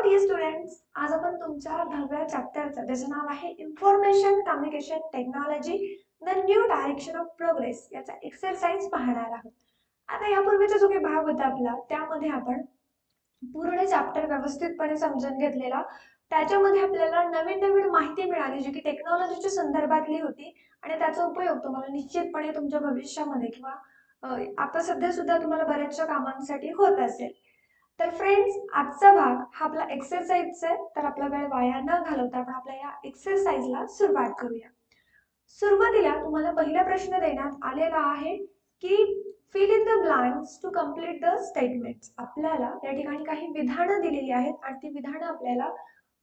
Deere students, आज आपण तुमच्या 10व्या चॅप्टरचं ज्याचं नाव आहे information communication technology the new direction of progress याचा एक्सरसाइज पाहणार आहोत. आता यापूर्वीचा जो काही भाग होता आपला त्यामध्ये आपण पूर्ण चॅप्टर व्यवस्थितपणे समजून घेतलेला. त्याच्यामध्ये आपल्याला नवीन नवीन माहिती मिळाली जी की टेक्नॉलॉजीच्या संदर्भातली होती आणि त्याचा उपयोग तुम्हाला निश्चितपणे तुमच्या भविष्यामध्ये किंवा आता सध्या सुद्धा तुम्हाला बऱ्याचशा कामांसाठी होत असेल. तर फ्रेंड्स, आजचा भाग हा आपला एक्सरसाइजचा आहे. तर आपला वेळ वाया न घालवता आपण आपल्या या एक्सरसाइजला सुरुवात करूया. सुरुवातीला तुम्हाला पहिला प्रश्न देण्यात आलेला आहे की fill in the blanks to complete the statements. आपल्याला या ठिकाणी काही विधानं दिलेली आहेत आणि ती विधानं आपल्याला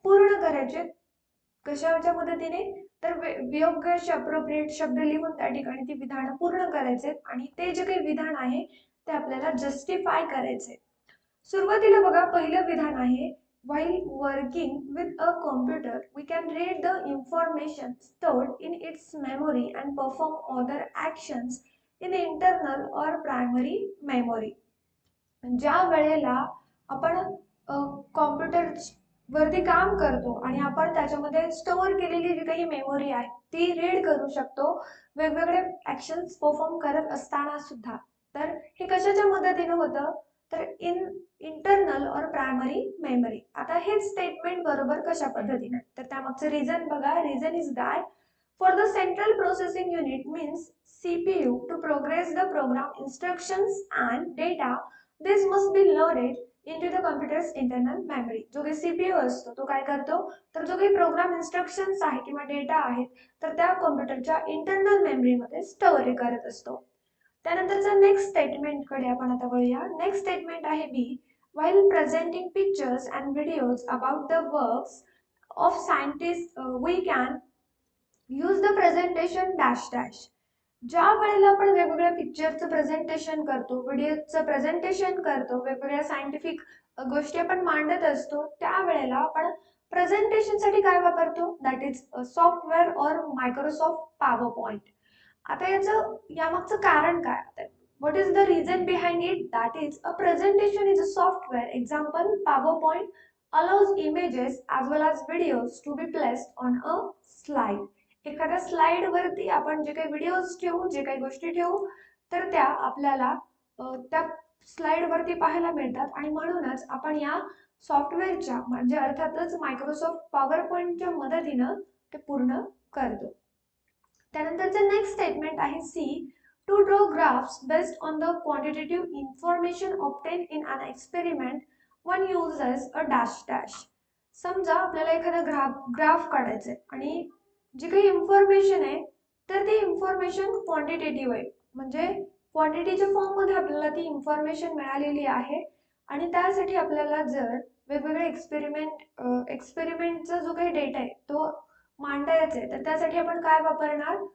पूर्ण करायचे. कशाच्या मदतीने? तर योग्य अप्रोप्रिएट शब्द लिहून त्या ठिकाणी ती विधानं पूर्ण करायचे आणि ते जे काही विधान आहे ते आपल्याला जस्टिफाय करायचे. सुरुवातीला बघा, पहिलं विधान आहे while working with a computer we can read the information stored in its memory and perform other actions in internal or primary memory. ज्या वेळेला आपण कॉम्प्युटर वरती काम करतो आणि आपण त्याच्यामध्ये स्टोअर केलेली जी काही मेमरी आहे ती रीड करू शकतो वेगवेगळे ऍक्शन्स परफॉर्म करत असताना सुद्धा. तर हे कशाच्या मदतीने होतं? तर इंटरनल और प्रायमरी मेमरी. आता हे स्टेटमेंट बरोबर कशा पद्धतीने? तर त्यामागचं रिझन बघा. Reason is that for the central processing unit means CPU to progress the program instructions and data, this must be loaded into the computer's internal memory. जो काही CPU असतो तो काय करतो? तर जो काही प्रोग्राम इन्स्ट्रक्शन्स आहे किंवा डेटा आहेत तर त्या कॉम्प्युटरच्या इंटरनल मेमरीमध्ये स्टोअर करत असतो. त्यानंतरचा नेक्स्ट स्टेटमेंट कडे आपण आता वळूया. नेक्स्ट स्टेटमेंट आहे बी. while presenting pictures and videos about the works of scientists we can use the presentation dash dash. ज्या वेळेला आपण वेगवेगळ्या पिक्चरचं प्रेझेंटेशन करतो, व्हिडिओचं प्रेझेंटेशन करतो, वेगवेगळ्या सायंटिफिक गोष्टी आपण मांडत असतो त्यावेळेला आपण प्रेझेंटेशनसाठी काय वापरतो? दॅट इज सॉफ्टवेअर और मायक्रोसॉफ्ट पॉवर पॉइंट. आता यामागचं कारण काय? what is the reason behind it? That is, a presentation is a software. Example, PowerPoint allows images as well as videos to be placed on a slide. एखाद्या slide वरती आपण जे काही videos ठेवू, जे काही गोष्टी ठेवू तर त्या आपल्याला त्या स्लाइड वरती पाहायला मिळतात आणि म्हणूनच आपण या सॉफ्टवेअरच्या म्हणजे अर्थातच मायक्रोसॉफ्ट पॉवर पॉइंटच्या मदतीने ते पूर्ण करतो. त्यानंतरचं नेक्स्ट स्टेटमेंट आहे C. To draw graphs based on the quantitative information obtained in an experiment, one uses a dash dash. समजा आपल्याला एखादा ग्राफ काढायचा आहे आणि जी काही इन्फॉर्मेशन आहे तर ती इन्फॉर्मेशन क्वांटिटेटिव्ह आहे, म्हणजे क्वांटिटीच्या फॉर्म मध्ये आपल्याला ती इन्फॉर्मेशन मिळालेली आहे आणि त्यासाठी आपल्याला जर वेगवेगळे एक्सपेरिमेंटचा जो काही डेटा आहे तो मांडायचा आहे तर त्यासाठी आपण काय वापरणार?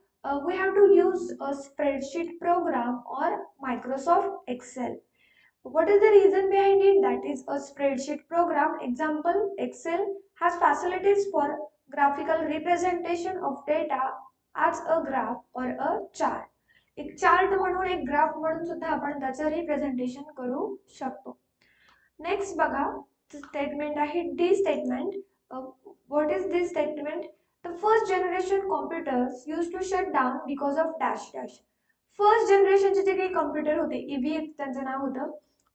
We have to use a spreadsheet program or Microsoft Excel. What is the reason behind it? That is a spreadsheet program. Example, Excel has facilities for graphical representation of data as a graph or a chart. एक chart म्हणून एक graph म्हणून सुद्धा आपण त्याचं representation करू शकतो. Next बघा, स्टेटमेंट आहे D statement. What is this statement? The first generation computers used to shut down because of dash dash. First जनरेशनचे जे काही कॉम्प्युटर होते, EVA त्यांचं नाव होतं,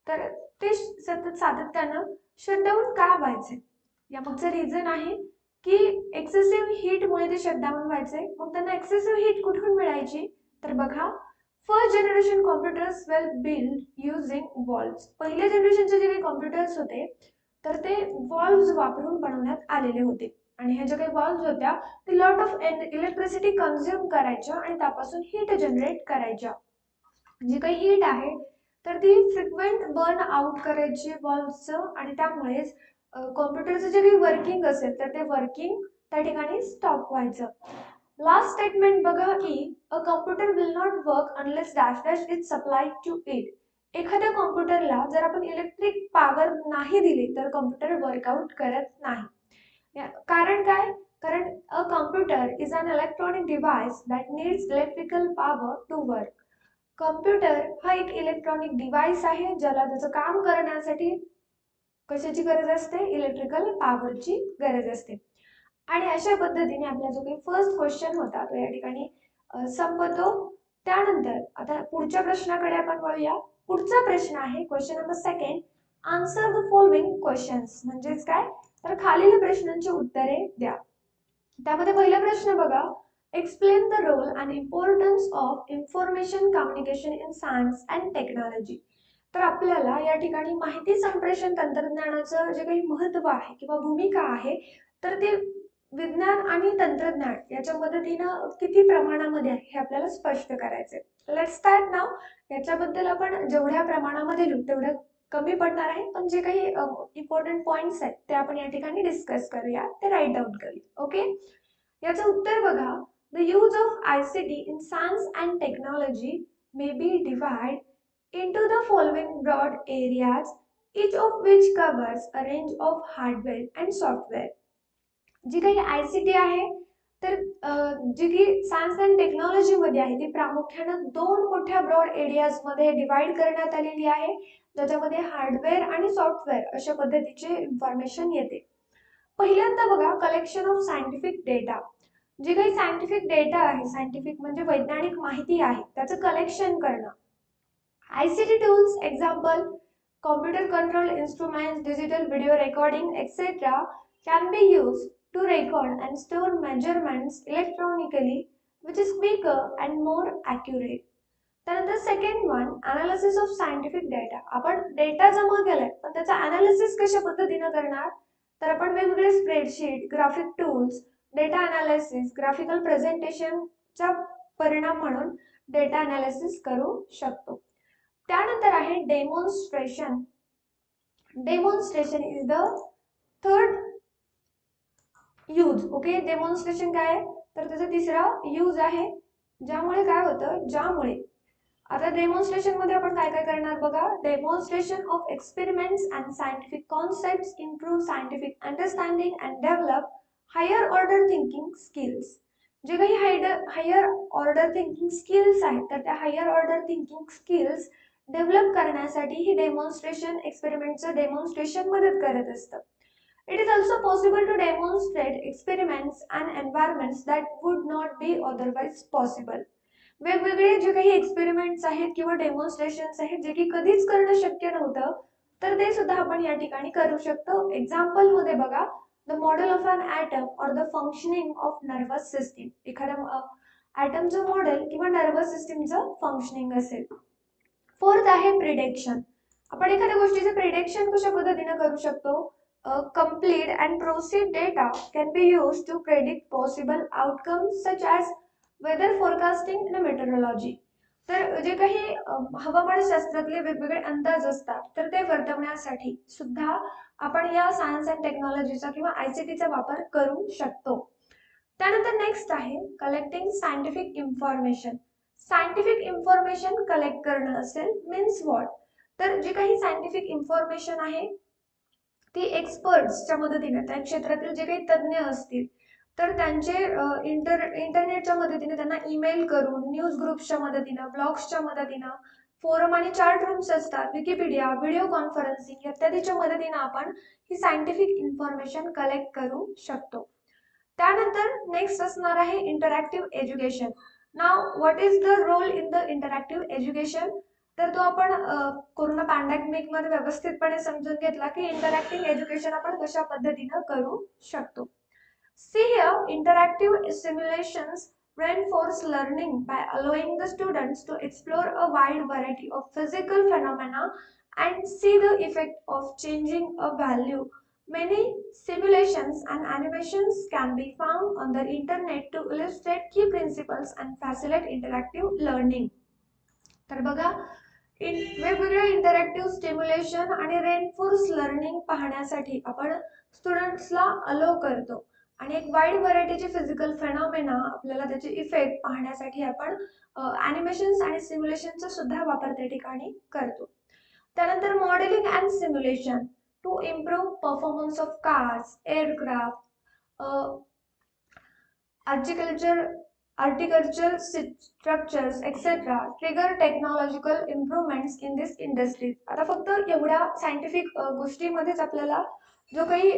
तर ते सातत्यानं शटडाऊन का व्हायचे? यामागचं रिझन आहे की एक्सेसिव्ह हीटमुळे ते शटडाऊन व्हायचे. मग त्यांना एक्सेसिव्ह हीट कुठून मिळायची? तर बघा, फर्स्ट जनरेशन कॉम्प्युटर्स वेल बिल्ड युजिंग वॉल्व्स. पहिल्या जनरेशनचे जे काही कॉम्प्युटर्स होते तर ते वॉल्व्स वापरून बनवण्यात आलेले होते आणि ह्या ज्या काही वॉल्व्स होत्या ते लॉट ऑफ इलेक्ट्रिसिटी कंझ्युम करायच्या आणि त्यापासून हीट जनरेट करायच्या. जी काही हीट आहे तर ती फ्रिक्वेंट बर्न आउट करायची वॉल्व्सचं आणि त्यामुळेच कॉम्प्युटरचं जे काही वर्किंग असेल तर ते वर्किंग त्या ठिकाणी स्टॉप व्हायचं. लास्ट स्टेटमेंट बघा की a computer will not work unless dash dash is supplied to it. एखाद्या कॉम्प्युटरला जर आपण इलेक्ट्रिक पॉवर नाही दिली तर कॉम्प्युटर वर्कआउट करत नाही. कारण काय? कारण a computer is an electronic device that needs electrical power to work. Computer हा एक इलेक्ट्रॉनिक डिव्हाइस आहे ज्याला त्याचं काम करण्यासाठी कशाची गरज असते? इलेक्ट्रिकल पॉवरची गरज असते. आणि अशा पद्धतीने आपला जो काही फर्स्ट क्वेश्चन होता तो या ठिकाणी संपतो. त्यानंतर आता पुढच्या प्रश्नाकडे आपण वळूया. पुढचा प्रश्न आहे question number second. Answer the following questions. म्हणजेच काय? तर खालील प्रश्नांची उत्तरे द्या. त्यामध्ये पहिला प्रश्न बघा. Explain the role and importance of information communication in science and technology. तर आपल्याला या ठिकाणी माहिती संप्रेषण तंत्रज्ञानाचं जे काही महत्त्व आहे किंवा भूमिका आहे तर ते विज्ञान आणि तंत्रज्ञान याच्या मदतीनं किती प्रमाणामध्ये आहे हे आपल्याला स्पष्ट करायचंय. Let's start now. याच्याबद्दल आपण जेवढ्या प्रमाणामध्ये लिहू तेवढं कमी पडणार आहे, पण जे काही इम्पॉर्टंट पॉइंट्स आहेत ते आपण या ठिकाणी डिस्कस करूया, ते राईट डाऊन करूया. ओके. याचं उत्तर बघा. The use of ICT in science and technology may be divide into the following broad areas, each of which covers a range of hardware and software. जी काही ICT आहे तर जी काही सायन्स अँड टेक्नॉलॉजी मध्ये आहे ती प्रामुख्याने दोन मोठ्या ब्रॉड एरियाज मध्ये डिवाइड करण्यात आलेली आहे, ज्याच्यामध्ये हार्डवेअर आणि सॉफ्टवेअर अशा पद्धतीचे इन्फॉर्मेशन येते. पहिल्यांदा बघा, कलेक्शन ऑफ सायंटिफिक डेटा. जे काही सायंटिफिक डेटा आहे, सायंटिफिक म्हणजे वैज्ञानिक माहिती आहे, त्याचं कलेक्शन करणं. ICT tools, example, computer controlled instruments, digital video recording, etc. can be used to record and store measurements electronically, which is quicker and more accurate. त्यानंतर second one, analysis of scientific data. आपण data जमा केलाय पण त्याचा analysis कशा पद्धतीने करणार? तर आपण वेगवेगळे spreadsheet, graphic tools, data analysis, graphical प्रेझेंटेशनचा परिणाम म्हणून डेटा अनालिसिस करू शकतो. त्यानंतर आहे demonstration. Demonstration is the third use. Okay. Demonstration काय आहे तर त्याचा तिसरा यूज आहे, ज्यामुळे काय होतं, ज्यामुळे आता डेमॉन्स्ट्रेशन मध्ये आपण काय काय करणार बघा. Demonstration of experiments and scientific concepts improve scientific understanding and develop higher order thinking skills. जे काही हायर ऑर्डर थिंकिंग स्किल्स आहेत तर त्या higher order thinking skills develop करण्यासाठी ही डेमॉन्स्ट्रेशन एक्सपेरिमेंटचं डेमॉन्स्ट्रेशन मदत करत असतं. It is also possible to demonstrate experiments and environments that would not be otherwise possible. वेगवेगळे जे काही एक्सपेरिमेंट्स आहेत किंवा डेमॉन्स्ट्रेशन्स आहेत जे की कधीच करणं शक्य नव्हतं तर ते सुद्धा आपण या ठिकाणी करू शकतो. एक्झाम्पल मध्ये बघा. The model of an atom or the functioning of nervous system. एखाद्या ॲटमचं मॉडेल किंवा नर्वस सिस्टीमचं फंक्शनिंग असेल. फोर्थ आहे प्रिडिक्शन. आपण एखाद्या गोष्टीचं प्रिडिक्शन कशा पद्धतीने करू शकतो? Complete and proceed data can be used to predict possible outcomes such as weather forecasting and meteorology. तर जे काही हवामानशास्त्रातले वेगवेगळे अंदाज असतात तर ते वर्तवण्यासाठी सुद्धा आपण या सायन्स अँड टेक्नॉलॉजीचा किंवा ICTचा वापर करू शकतो. त्यानंतर नेक्स्ट आहे collecting scientific information. Scientific information collect करणं असेल मीन्स व्हॉट? तर जे काही सायंटिफिक इन्फॉर्मेशन आहे ती एक्सपर्ट्सच्या मदतीने, त्या क्षेत्रातील जे काही तज्ज्ञ असतील तर त्यांचे इंटरनेटच्या मदतीने त्यांना ईमेल करून, न्यूज ग्रुप्सच्या मदतीने, ब्लॉग्सच्या मदतीने, फोरम आणि चार्ट रूम्स असतात, विकिपीडिया, व्हिडिओ कॉन्फरन्सिंग इत्यादीच्या मदतीने आपण ही सायंटिफिक इन्फॉर्मेशन कलेक्ट करू शकतो. त्यानंतर नेक्स्ट असणार आहे इंटरॅक्टिव्ह एज्युकेशन. नाव what is the role in the interactive education? तर तो आपण कोरोना पॅन्डेमिक मध्ये व्यवस्थितपणे समजून घेतला की इंटरॅक्टिव्ह एज्युकेशन आपण कशा पद्धतीने करू शकतो. See here, interactive simulations reinforce learning by allowing the students to explore a wide variety of physical phenomena and see the effect of changing a value. Many simulations and animations can be found on the internet to illustrate key principles and facilitate interactive learning. तर बघा, वेगवेगळ्या interactive stimulation आणि reinforce learning पाहण्यासाठी आपण स्टुडंट्सला अलो करतो आणि एक वाईड व्हरायटीचे फिजिकल फेनॉमेना आपल्याला त्याचे इफेक्ट पाहण्यासाठी आपण ॲनिमेशन्स आणि सिम्युलेशनचा सुद्धा वापर त्या ठिकाणी करतो. त्यानंतर modelling and simulation to improve performance of cars, aircraft, agriculture architectural structures, etc. trigger technological improvements in this industries. आता फक्त एवढ्या सायंटिफिक गोष्टीमध्येच आपल्याला जो काही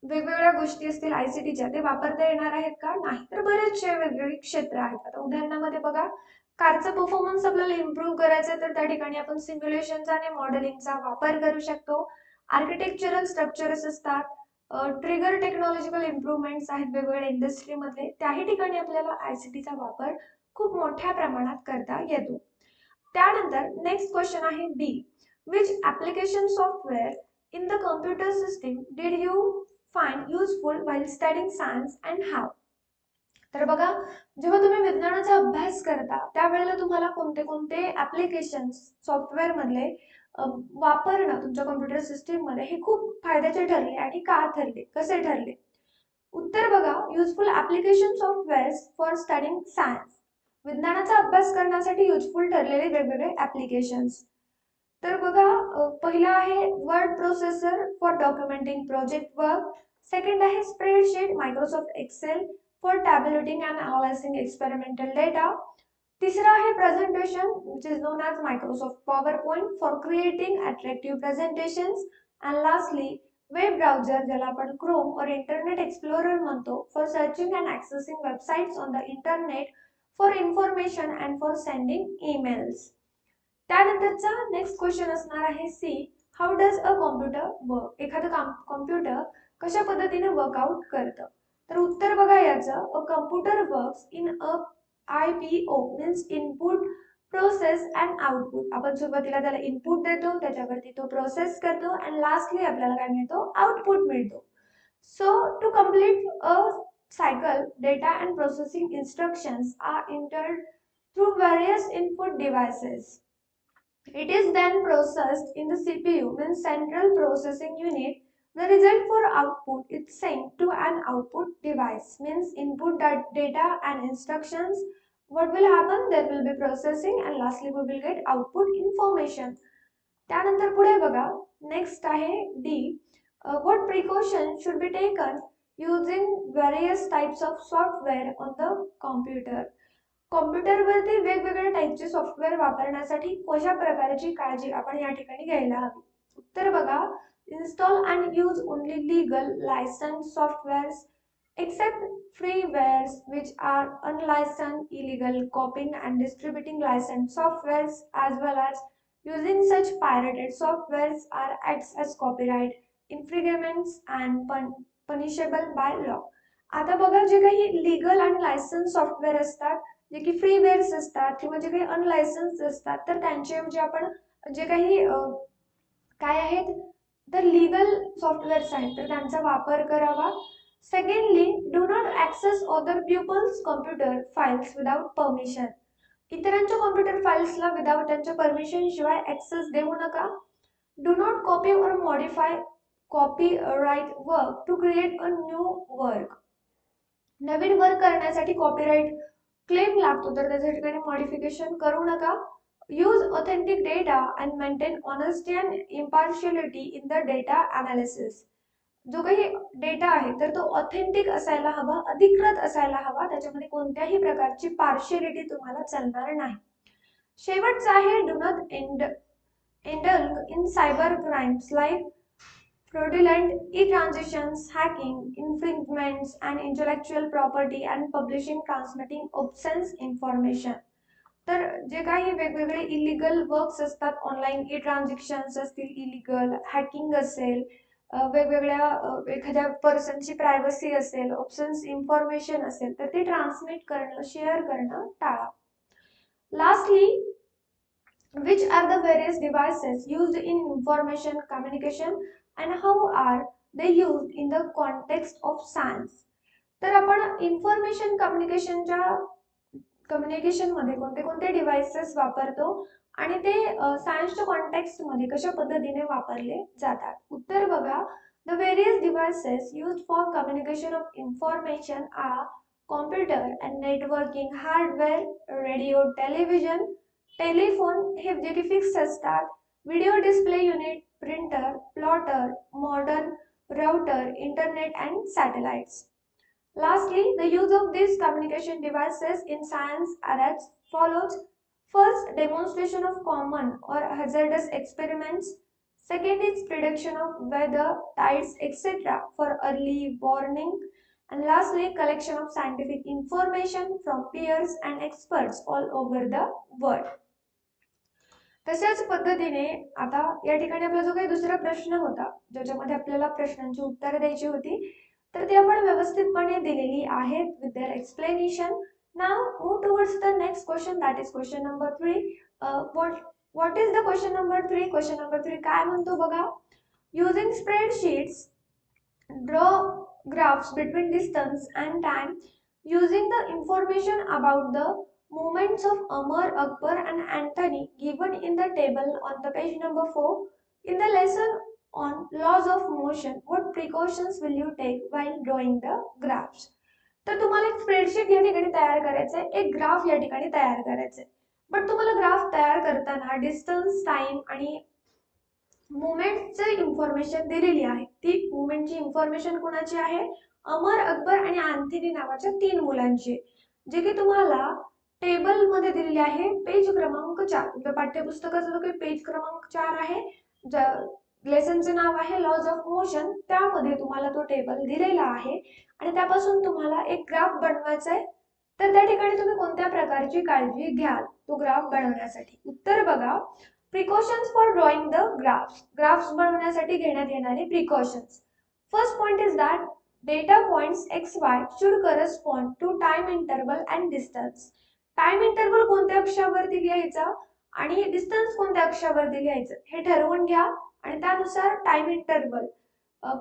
वेगवेगळ्या गोष्टी असतील आयसीटीच्या ते वापरता येणार आहेत का? नाही. तर बरेचसे वेगवेगळी क्षेत्र आहेत. आता उदाहरणामध्ये बघा, कारचा परफॉर्मन्स आपल्याला इम्प्रूव्ह करायचा तर त्या ठिकाणी आपण सिम्युलेशनचा आणि मॉडेलिंगचा वापर करू शकतो. आर्किटेक्चरल स्ट्रक्चर्स असतात, ट्रिगर टेक्नॉलॉजिकल इम्प्रूव्हमेंट्स आहेत वेगवेगळ्या इंडस्ट्रीमध्ये, त्याही ठिकाणी आपल्याला आयसीटीचा वापर खूप मोठ्या प्रमाणात करता येतो. त्यानंतर नेक्स्ट क्वेश्चन आहे B. Which application software in the computer system did you find useful while studying science and how? तर बघा, जेव्हा तुम्ही विज्ञानाचा अभ्यास करता त्यावेळेला तुम्हाला कोणते कोणते ऍप्लिकेशन्स सॉफ्टवेअर मधले वापरणं तुमच्या कम्प्युटर सिस्टीम मध्ये हे खूप फायद्याचे ठरले आणि का ठरले, कसे ठरले? उत्तर बघा, useful application software for studying science, विज्ञानाचा अभ्यास करण्यासाठी युजफुल ठरलेले वेगवेगळे ऍप्लिकेशन्स. तर बघा, पहिला आहे word processor for documenting project work. Second आहे spreadsheet Microsoft Excel for tabulating and analysing experimental data. तिसरा आहे presentation which is known as Microsoft PowerPoint for creating attractive presentations. And lastly web browser, ज्याला आपण Chrome or Internet Explorer म्हणतो, for searching and accessing websites on the internet for information and for sending emails. त्यानंतरचा next question असणार आहे C. How does a computer work? एखादं computer कशा पद्धतीने work out करतं? तर उत्तर बघा याचं, a computer works in a IPO means input process and output. आपण सुरुवातीला त्याला इनपुट देतो, त्याच्यावरती तो प्रोसेस करतो आणि लास्टली आपल्याला काय मिळतो? आउटपुट मिळतो. So to complete a cycle, data and processing instructions are entered through various input devices. It is then processed in the CPU, means central processing unit. The result for output is sent to an output device, means input data and instructions. What will happen? There will be processing and lastly we will get output information. त्यानंतर पुढे बघा, next आहे D. What precautions should be taken using various types of software on the computer? कॉम्प्युटरवरती वेगवेगळ्या टाईपचे software वापरण्यासाठी कशा प्रकारची काळजी आपण या ठिकाणी घ्यायला हवी? उत्तर बघा, install and use only legal licence softwares except freewares which are unlicensed, illegal copying and distributing licensed softwares as well as using such pirated softwares are acts as copyright infringements and punishable by law. आता बघा, जे काही legal आणि licence software असतात, जे की फ्रीवेअर्स असतात किंवा जे काही अनलायसन्स असतात, तर त्यांचे म्हणजे आपण जे काही काय आहेत तर लीगल सॉफ्टवेअर्स आहेत तर त्यांचा वापर करावा. Secondly, do not access other people's computer files without permission. इतरांच्या कॉम्प्युटर फाइल्सला विदाउट त्यांच्या परमिशन शिवाय ॲक्सेस देऊ नका. Do not copy or modify copyright work to create a new work. नवीन वर्क करण्यासाठी कॉपीराइट क्लेम लागतो तर त्याच्या ठिकाणी मॉडिफिकेशन करू नका. Use authentic data and maintain honesty and impartiality in the data analysis. जो काही डेटा आहे तर तो ऑथेंटिक असायला हवा, अधिकृत असायला हवा, त्याच्यामध्ये कोणत्याही प्रकारची पार्शियलिटी तुम्हाला चालणार नाही. शेवटचा आहे do not indulge in cyber crimes like fraudulent e-transitions, hacking, infringements and intellectual property and publishing, transmitting obscene information. तर जे काही वेगवेगळे इलिगल वर्क्स असतात, ऑनलाईन ई ट्रान्झॅक्शन्स असतील, इलिगल हॅकिंग असेल, वेगवेगळ्या एखाद्या पर्सनची प्रायव्हसी असेल, ऑप्शन्स इन्फॉर्मेशन असेल, तर ते ट्रान्समिट करणं, शेअर करणं टाळा. Lastly, which are the various devices used in information communication and how are they used in the context of science? तर आपण इन्फॉर्मेशन कम्युनिकेशन मध्ये कोणते कोणते डिव्हाइसेस वापरतो आणि ते सायन्सच्या कॉन्टेक्स्ट मध्ये कशा पद्धतीने वापरले जातात? उत्तर बघा, the various devices used for communication of information are computer and networking hardware, radio, television, telephone हे जे की फिक्स असतात, video display unit, printer, plotter, modern router, internet and satellites. Lastly, the use of these communication devices in science are as follows. First, demonstration of common or hazardous experiments. Second is prediction of weather, tides, etc. for early warning. And lastly, collection of scientific information from peers and experts all over the world. तशाच पद्धतीने आता या ठिकाणी आपला जो काही दुसरा प्रश्न होता ज्याच्यामध्ये आपल्याला प्रश्नांची उत्तरे द्यायची होती तर ती आपण व्यवस्थितपणे दिलेली आहेत with their explanation. Now move towards the next question that is question number 3. What is the question number 3? Question number 3 काय म्हणतो बघा. Using spreadsheets draw graphs between distance and time using the information about the movements of Amar, Akbar and Anthony given in the table on the page number 4. In the lesson on laws of motion, what precautions will you take while drawing the graphs? तर तुम्हाला एक spreadsheet या ठिकाणी तयार करायचं आहे, एक graph या ठिकाणी तयार करायचं आहे. बट तुम्हाला ग्राफ तयार करताना डिस्टन्स, टाइम आणि मुवमेंटची इन्फॉर्मेशन दिलेली आहे. ती मुवमेंटची इन्फॉर्मेशन कोणाची आहे? अमर, अकबर आणि अँथनी नावाच्या 3 मुलांची, जे की तुम्हाला टेबल मध्ये दिलेली आहे पेज क्रमांक 4. तुमच्या पाठ्यपुस्तकाचा जो काही पेज क्रमांक 4 आहे, लेसनचे नाव आहे लॉज ऑफ मोशन, त्यामध्ये तुम्हाला तो टेबल दिलेला आहे आणि त्यापासून तुम्हाला एक ग्राफ बनवायचा आहे. तर त्या ठिकाणी तुम्ही कोणत्या प्रकारची काळजी घ्याल तो ग्राफ बनवण्यासाठी? उत्तर बघा. Precautions for drawing the graphs बनवण्यासाठी घेण्यात येणारे precautions. First point is that data points X Y should correspond to time interval and distance. Time interval कोणत्या अक्षावरती लिहायचा आणि डिस्टन्स कोणत्या अक्षावरती लिहायचं हे ठरवून घ्या आणि त्यानुसार टाइम इंटरवल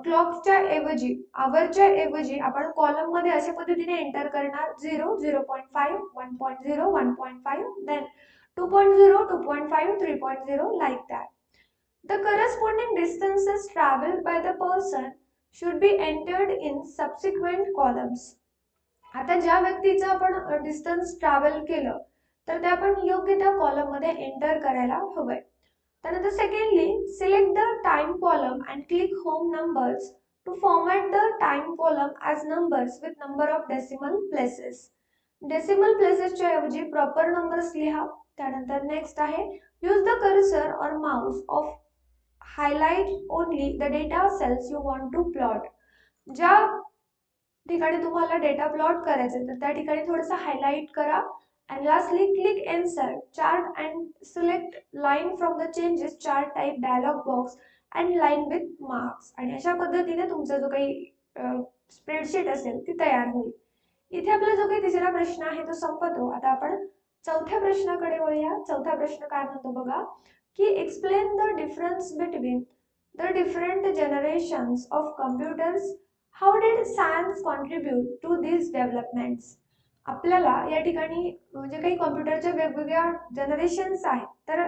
क्लॉकच्या ऐवजी आवरच्या ऐवजी आपण कॉलम मध्ये अशा पद्धतीने एंटर करणार 0, 0.5, 1.0, 1.5, then 2.0, 2.5, 3.0 like that. The corresponding distances traveled by the person should be entered in subsequent columns. आता ज्या व्यक्तीचं आपण डिस्टन्स ट्रॅव्हल केलं तर ते आपण योग्य त्या कॉलम मध्ये एंटर करायला हवंय. त्यानंतर secondly select the time column and click home numbers to format the time column as numbers with number of decimal places. Decimal प्लेसेसच्या ऐवजी प्रॉपर नंबर्स लिहा. त्यानंतर नेक्स्ट आहे use the cursor or mouse of highlight only the data cells you want to plot. ज्या ठिकाणी तुम्हाला data plot करायचा तर त्या ठिकाणी थोडंसं हायलाइट करा. And lastly, click insert chart and select line from the changes chart type dialog box and line with marks. आणि अशा पद्धतीने तुमचा जो काही स्प्रेडशीट असेल ती तयार होईल. इथे आपला जो काही तिसरा प्रश्न आहे तो संपतो. आता आपण चौथ्या प्रश्नाकडे वळूया. चौथा प्रश्न काय म्हणतो बघा की explain the difference between the different generations of computers. How did science contribute to this developments. आपल्याला या ठिकाणी जे काही कॉम्प्युटरच्या वेगवेगळ्या जनरेशन्स आहेत तर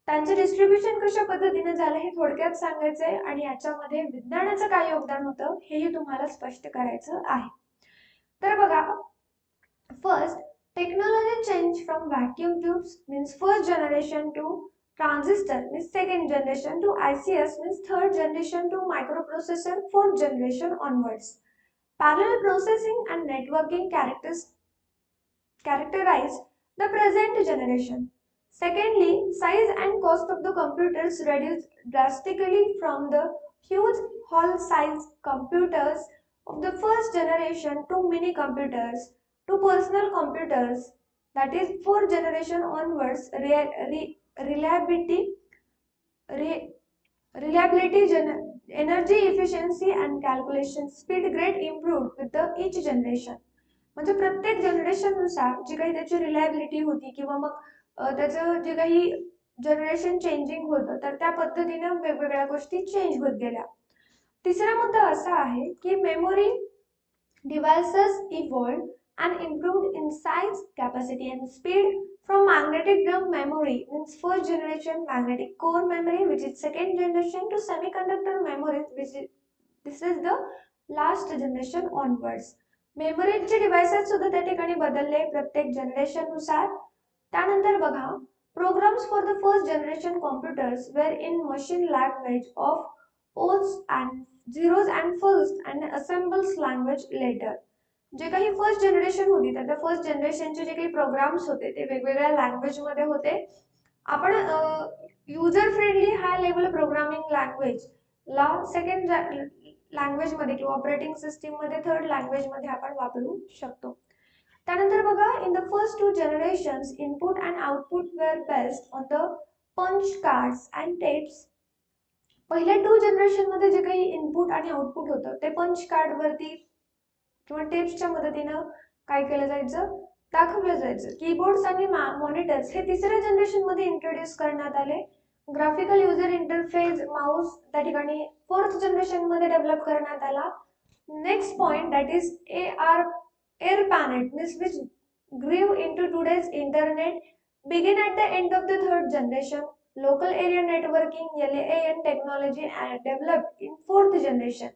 त्यांचे डिस्ट्रीब्युशन कशा पद्धतीने झालं हे थोडक्यात सांगायचं आहे आणि याच्यामध्ये विज्ञानाचं काय योगदान होतं हेही तुम्हाला स्पष्ट करायचं आहे. तर बघा, first technology change from vacuum tubes means first generation to transistor means second generation to ICS means third generation to microprocessor fourth generation onwards. Parallel processing and networking characterize the present generation. Secondly, size and cost of the computers reduced drastically from the huge hall-sized computers of the first generation to mini computers to personal computers, that is fourth generation onwards. Reliability, energy efficiency and calculation speed great improved with the each generation. म्हणजे प्रत्येक generation नुसार जी काही त्याची reliability होती किंवा मग त्याचं जे काही जनरेशन चेंजिंग होतं तर त्या पद्धतीने वेगवेगळ्या गोष्टी चेंज होत गेल्या. तिसरा मुद्दा असा आहे की memory devices evolved and improved in size, capacity and speed from magnetic drum memory means first generation magnetic core memory which is second generation to semiconductor memory which is this is the last generation onwards. मेमरीचे devices सुद्धा त्या ठिकाणी बदलले प्रत्येक generation नुसार. त्यानंतर बघा, programs for the first generation computers were in machine language of ones and zeros and first and assembles language later. जे काही फर्स्ट जनरेशन होती तर त्या फर्स्ट जनरेशनचे जे काही प्रोग्राम्स होते ते वेगवेगळ्या लँग्वेजमध्ये होते. आपण user friendly high level programming language ला सेकंड लँग्वेज मध्ये किंवा ऑपरेटिंग सिस्टीम मध्ये थर्ड लँग्वेज मध्ये आपण वापरू शकतो. त्यानंतर बघा, in the first two generations input and output were based on the punch cards and tapes. पहिल्या टू जनरेशन मध्ये जे काही इनपुट आणि आउटपुट होतं ते पंच कार्ड वरती किंवा टेप्सच्या मदतीनं काय केलं जायचं, दाखवलं जायचं. कीबोर्ड्स आणि मॉनिटर्स हे तिसऱ्या जनरेशन मध्ये इंट्रोड्यूस करण्यात आले. ग्राफिकल युजर इंटरफेस माऊस त्या ठिकाणी फोर्थ जनरेशन मध्ये डेव्हलप करण्यात आला. Next point that is ARPANET means which grew into today's internet begin at the end of the third generation. Local area networking LAN technology developed in fourth generation.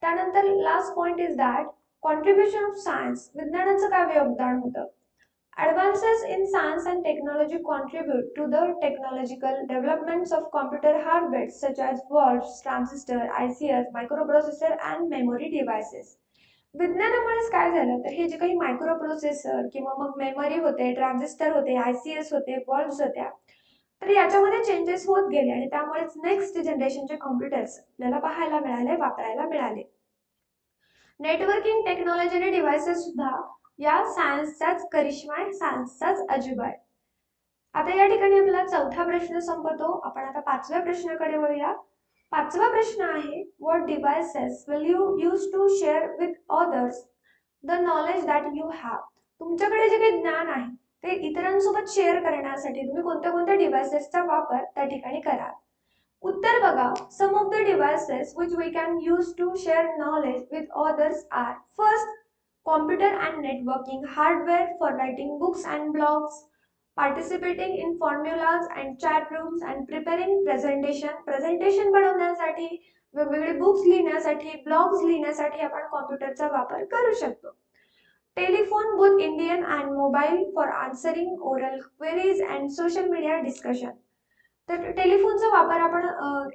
त्यानंतर last point is that contribution of science, विज्ञानाचं काय योगदान होतं. Advances in science and technology contribute to the technological developments of computer hardware such as valves, transistor, ICs, microprocessor and memory devices. विज्ञानामुळेच काय झालं तर हे जे काही मायक्रो प्रोसेसर किंवा मग मेमरी होते, ट्रान्झिस्टर होते, ICs होते, वॉल्व्स होत्या, तर याच्यामध्ये चेंजेस होत गेले आणि त्यामुळेच नेक्स्ट जनरेशनचे कॉम्प्युटर्स आपल्याला पाहायला मिळाले, वापरायला मिळाले. नेटवर्किंग टेक्नॉलॉजी आणि डिव्हाइसेस सुद्धा या सायन्सचाच करिश्मा आहे, सायन्सचाच अजूबा आहे. आता या ठिकाणी आपला चौथा प्रश्न संपतो. आपण आता पाचव्या प्रश्नाकडे वळूया. पाचवा प्रश्न आहे, what devices will you use to share with others the knowledge that you have. तुमच्याकडे जे काही ज्ञान आहे ते इतरांसोबत शेअर करण्यासाठी तुम्ही कोणत्या कोणत्या डिव्हाइसेसचा वापर त्या ठिकाणी करा. उत्तर बघा, some of the devices which we can use to share knowledge with others are first computer and networking hardware for writing books and blogs, participating in formulas and chat rooms and preparing presentation बनवण्यासाठी, वेगवेगळे books लिहिण्यासाठी, blogs लिहिण्यासाठी आपण कॉम्प्युटरचा वापर करू शकतो. Telephone both Indian and mobile for answering oral queries and social media discussion. तर टेलिफोनचा वापर आपण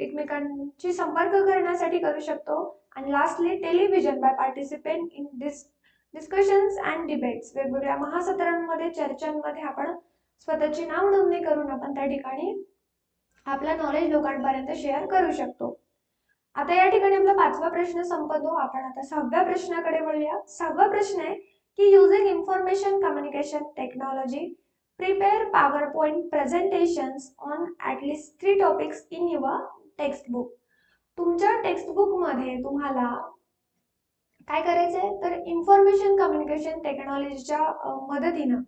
एकमेकांशी संपर्क करण्यासाठी करू शकतो. आणि lastly television by participate in discussions and debates. वेगवेगळ्या महासत्रांमध्ये, चर्चांमध्ये आपण स्वतःची नाव नोंदणी करून आपण त्या ठिकाणी आपला नॉलेज लोकांपर्यंत शेअर करू शकतो. आता या ठिकाणी आपला पाचवा प्रश्न संपतो. आपण आता सहाव्या प्रश्नाकडे वळूया. सहावा प्रश्न आहे की using information communication technology prepare PowerPoint presentations on at least 3 topics in your textbook. तुमच्या टेक्स्टबुक मध्ये तुम्हाला काय करायचंय तर इन्फॉर्मेशन कम्युनिकेशन टेक्नॉलॉजीच्या मदतीनं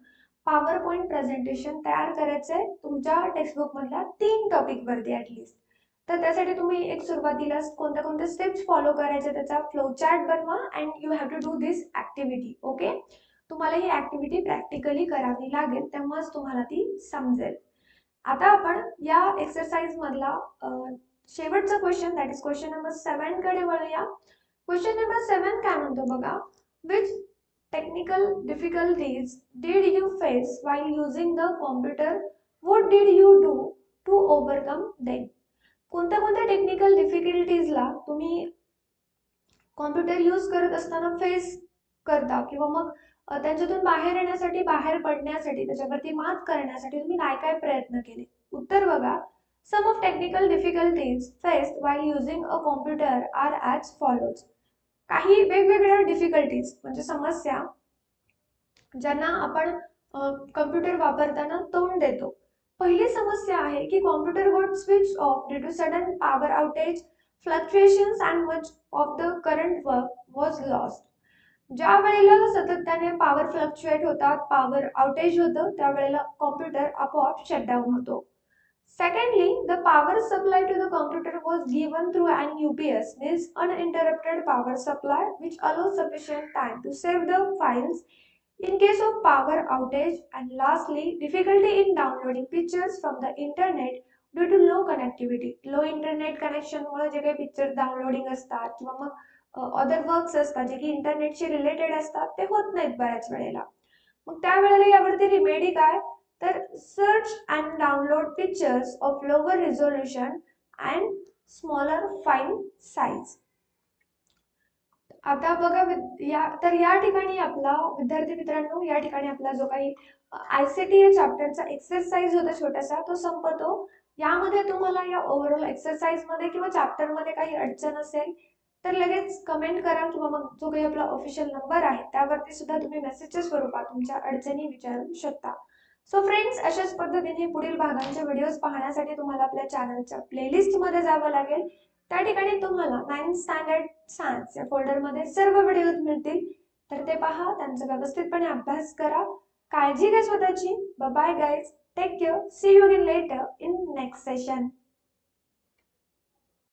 पॉवर पॉइंट प्रेझेंटेशन तयार करायचंय तुमच्या टेक्स्टबुक मधल्या 3 टॉपिक वरती ऍटलीस्ट. तर त्यासाठी तुम्ही एक सुरुवातीला कोणत्या कोणत्या स्टेप्स फॉलो करायचे त्याचा फ्लो चार्ट बनवा and you have to do this activity. Okay, तुम्हाला ही ऍक्टिव्हिटी प्रॅक्टिकली करावी लागेल, तेव्हाच तुम्हाला ती समजेल. आता आपण या एक्सरसाइज मधला शेवटचा question that is question number 7 कडे वळूया. क्वेश्चन नंबर 7 काय म्हणतो बघा, which technical difficulties did you face while using the computer, what did you do to overcome them. कोणत्या कोणत्या टेक्निकल डिफिकल्टीजला तुम्ही कॉम्प्युटर यूज करत असताना फेस करता किंवा मग त्याच्यातून बाहेर येण्यासाठी, बाहेर पडण्यासाठी, त्याच्यावरती मात करण्यासाठी तुम्ही काय काय प्रयत्न केले. उत्तर बघा, some of technical difficulties faced while using a computer are as follows. काही वेगवेगळ्या डिफिकल्टीज म्हणजे समस्या ज्यांना आपण कॉम्प्युटर वापरताना तोंड देतो. पहिली समस्या आहे की computer what switch off due to sudden power outage, fluctuations and much of the current work was lost. ज्या वेळेला सातत्याने पॉवर फ्लक्च्युएट होतात, पॉवर आउटेज होतं, त्यावेळेला कॉम्प्युटर आपोआप शटडाऊन होतो. Secondly, the power supply to the computer was given through an UPS means uninterrupted power supply which allows sufficient time to save the files in case of power outage. And lastly, difficulty in downloading pictures from the internet due to low connectivity. Low internet connection मुळे जे काही picture downloading असतात किंवा मग other works असतात जे की इंटरनेटशी related असतात ते होत नाहीत बऱ्याच वेळेला. मग त्यावेळेला यावरती रिमेडी काय तर search and download pictures of lower resolution and smaller file size. आता बघा या ठिकाणी आपला विद्यार्थी मित्रांनो, या ठिकाणी आपला जो काही आयसीटी या चॅप्टरचा एक्सरसाइज होता छोटासा तो संपतो. यामध्ये तुम्हाला या ओव्हरऑल एक्सरसाइज मध्ये किंवा चॅप्टर मध्ये काही अडचण असेल तर लगेच कमेंट करा किंवा मग जो काही आपला ऑफिशियल नंबर आहे त्यावरती सुद्धा तुम्ही मेसेजच्या स्वरूपात तुमच्या अडचणी विचारू शकता. सो फ्रेंड्स, अशाच पद्धतीने पुढील भागांचे व्हिडिओज पाहण्यासाठी तुम्हाला आपल्या चॅनलच्या प्लेलिस्ट मध्ये जावं लागेल. त्या ठिकाणी तुम्हाला 9th स्टँडर्ड सायन्स या फोल्डरमध्ये सर्व व्हिडिओज मिळतील. तर ते पहा, त्यांचा व्यवस्थितपणे अभ्यास करा. काळजी घ्या स्वतःची. Bye guys, take care, see you again later in next session.